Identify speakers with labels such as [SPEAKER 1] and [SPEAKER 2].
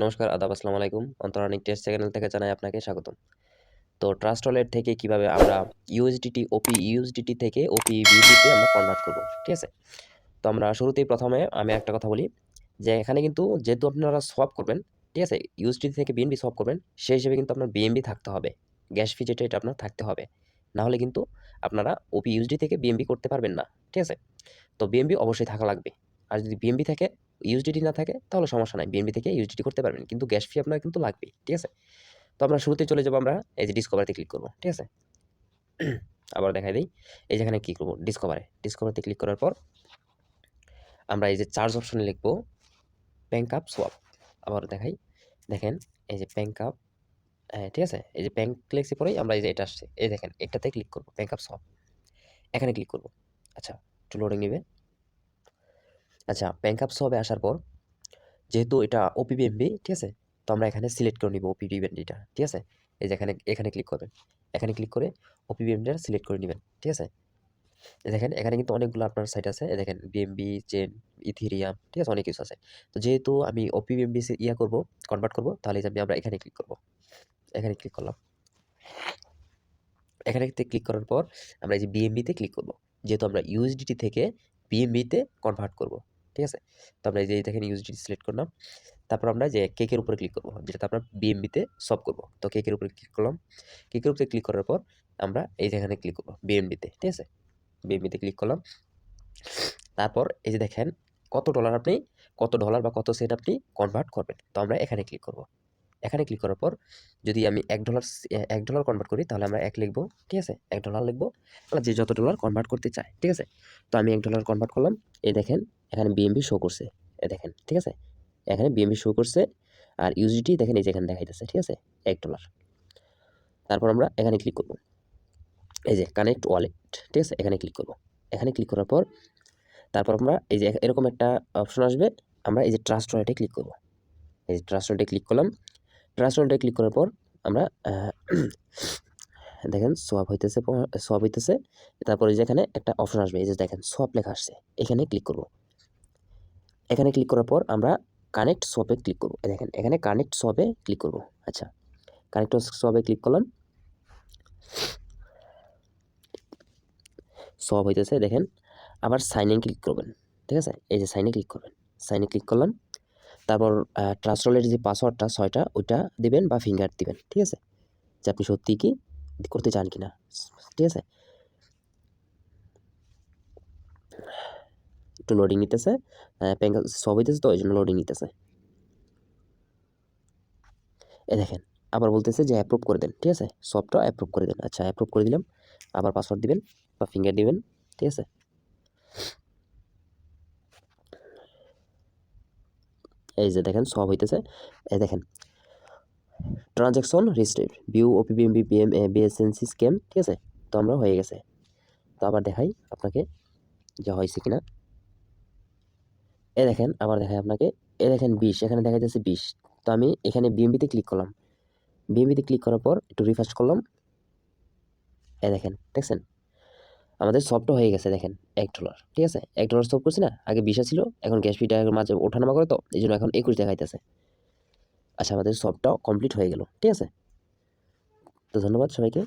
[SPEAKER 1] নমস্কার, আদাব, আসসালামু আলাইকুম। অন্তরানিক টেস্ট চ্যানেল থেকে জানাই আপনাকে স্বাগতম। তো ট্রাস্ট ওয়ালেট থেকে কিভাবে আমরা ইউএসডিটি, ওপি ইউএসডিটি থেকে ওপি বিউটিতে আমরা কনভার্ট করব। ঠিক আছে? তো আমরা শুরুতেই প্রথমে আমি একটা কথা বলি যে এখানে কিন্তু যেহেতু আপনারা সোয়াপ করবেন, ঠিক আছে? ইউএসডিটি থেকে বিএনবি সোয়াপ করবেন, সেই হিসেবে কিন্তু আপনার বিএনবি থাকতে হবে। গ্যাস ফি যেটা এটা আপনার থাকতে হবে। না হলে কিন্তু আপনারা ওপি ইউএসডি থেকে বিএনবি করতে পারবেন না। ঠিক আছে? তো বিএনবি অবশ্যই থাকা লাগবে। আর যদি বিএনবি থাকে, ইউএসডিটি না থাকে তাহলে সমস্যা নাই। বিএনবি থেকে ইউএসডিটি করতে পারবেন। কিন্তু গ্যাস ফি আপনার কিন্তু লাগবেই। ঠিক আছে? তো আমরা শুরুতে চলে যাবো আমরা এই যে ডিসকভারিতে ক্লিক করব। ঠিক আছে? আবার দেখাই দেই। এই যে এখানে ক্লিক করব ডিসকভারে। ডিসকভারিতে ক্লিক করার পর আমরা এই যে চার্জ অপশনে লিখব ব্যাংক আপ সোয়াপ। আবার দেখাই। দেখেন এই যে ব্যাংক আপ, হ্যাঁ, ঠিক আছে? এই যে ব্যাংক লিখছি পরেই আমরা এই যে এটা আসছে। এই দেখেন এটাতে ক্লিক করব। ব্যাংক আপ সোয়াপ। এখানে ক্লিক করব। আচ্ছা, একটু লোডিং নিবে। আচ্ছা, ব্যাংক আপ সোয়াপে আসার পর যেহেতু এটা ওপিবিএমবি, ঠিক আছে? তো আমরা এখানে সিলেক্ট করে নিব ওপিবিএমবিটা, ঠিক আছে? এই যে এখানে ক্লিক করবেন। এখানে ক্লিক করে ওপিবিএমবিটা সিলেক্ট করে নিবেন, ঠিক আছে? দেখেন এখানে কিন্তু অনেকগুলো আপনার সাইট আছে। দেখেন বিএমবি, চেইন, ইথেরিয়াম, ঠিক আছে? অনেক কিছু আছে। তো যেহেতু আমি ওপিবিএমবি করব, কনভার্ট করব, তাহলে যে আমরা এখানে ক্লিক করব। এখানে ক্লিক করলাম। এখানেতে ক্লিক করার পর আমরা এই যে বিএমবিতে ক্লিক করব। যেহেতু আমরা ইউএসডিটি থেকে বিএমবিতে কনভার্ট করব, ঠিক আছে? তো আমরা এই যে দেখেন ইউএসডিটি সিলেক্ট করলাম। তারপর আমরা যে কেকের উপরে ক্লিক করব, যেটাতে আমরা বিএমবিতে সলভ করব। তো কেকের উপরে ক্লিক করলাম। কেকের উপরে ক্লিক করার পর আমরা এই যে এখানে ক্লিক করব বিএমবিতে, ঠিক আছে? বিএমবিতে ক্লিক করলাম। তারপর এই যে দেখেন কত ডলার বা কত সেন্ট আপনি কনভার্ট করবেন। তো আমরা এখানে ক্লিক করব। এখানে ক্লিক করার পর যদি আমি $1 কনভার্ট করি তাহলে আমরা 1 লিখব, ঠিক আছে? $1 লিখব। আমরা যে যত ডলার কনভার্ট করতে চাই, ঠিক আছে? তো আমি $1 কনভার্ট করলাম। এই দেখেন এখানে বিএমবি শো করছে। এই দেখেন, ঠিক আছে? এখানে বিএমবি শো করছে আর ইউএসডিটি দেখেন এই যে এখানে দেখাইতেছে, ঠিক আছে? $1। তারপর আমরা এখানে ক্লিক করব। এই যে কানেক্ট ওয়ালেট, ঠিক আছে? এখানে ক্লিক করব। এখানে ক্লিক করার পর তারপর আমরা এই যে এরকম একটা অপশন আসবে। আমরা এই যে ট্রাস্ট ওয়ালেটে ক্লিক করব। এই যে ট্রাস্ট ওয়ালেটে ক্লিক করলাম। ট্রাস্ট ওয়ালেটে ক্লিক করার পর আমরা দেখেন সোয়াপ হইতেছে। তারপরে যে এখানে একটা অপশন আসবে, এই যে দেখেন সোয়াপ লেখা আসছে। এখানে ক্লিক করব। এখানে ক্লিক করার পর আমরা কানেক্ট সোয়াপে ক্লিক করব। এই দেখেন এখানে কানেক্ট সোয়াপে ক্লিক করব। আচ্ছা, কানেক্ট সোয়াপে ক্লিক করলাম। সোয়াপ হইতেছে দেখেন। আবার সাইন ইন ক্লিক করবেন, ঠিক আছে? এই যে সাইনে ক্লিক করবেন। সাইনে ক্লিক করলাম। তারপর ট্রাস্ট ওয়ালেটের যে পাসওয়ার্ডটা ৬টা ওইটা দিবেন বা ফিঙ্গার দিবেন, ঠিক আছে? যে আপনি সত্যিই কি করতে চান কিনা, ঠিক আছে? একটু লোডিং নিতেছে। সব হইতেছে তো এইজন্য লোডিং নিতেছে। দেখেন আবার বলতেছে যে অ্যাপ্রুভ করে দেন, ঠিক আছে? সবটা অ্যাপ্রুভ করে দেন। আচ্ছা, অ্যাপ্রুভ করে দিলাম। আবার পাসওয়ার্ড দিবেন বা ফিঙ্গার দিবেন, ঠিক আছে? এই যে দেখেন সব হইতেছে। এই দেখেন ট্রানজ্যাকশন রিস্টেড ভিউ ওপিবিএমবি বিএসএনসি স্ক্যাম, ঠিক আছে? তো আমরা হয়ে গেছে। তো আবার দেখাই আপনাকে যে হয়েছে কিনা। দেখেন আবার দেখাই আপনাকে। দেখেন 20, এখানে দেখা যাচ্ছে 20। তো আমি এখানে বিএমবিতে ক্লিক করলাম। বিএমবিতে ক্লিক করার পর একটু রিফ্রেশ করলাম। দেখেন, দেখছেন? আমাদের সবটা হয়ে গেছে দেখেন $1, ঠিক আছে? $1 সলভ করছি না? আগে 20 ছিল, এখন গ্যাস ফিটা মাঝে ওঠানামা করে তো এইজন্য এখন 21 দেখাইতেছে। আচ্ছা, আমাদের সবটা কমপ্লিট হয়ে গেল, ঠিক আছে? তো ধন্যবাদ সবাইকে।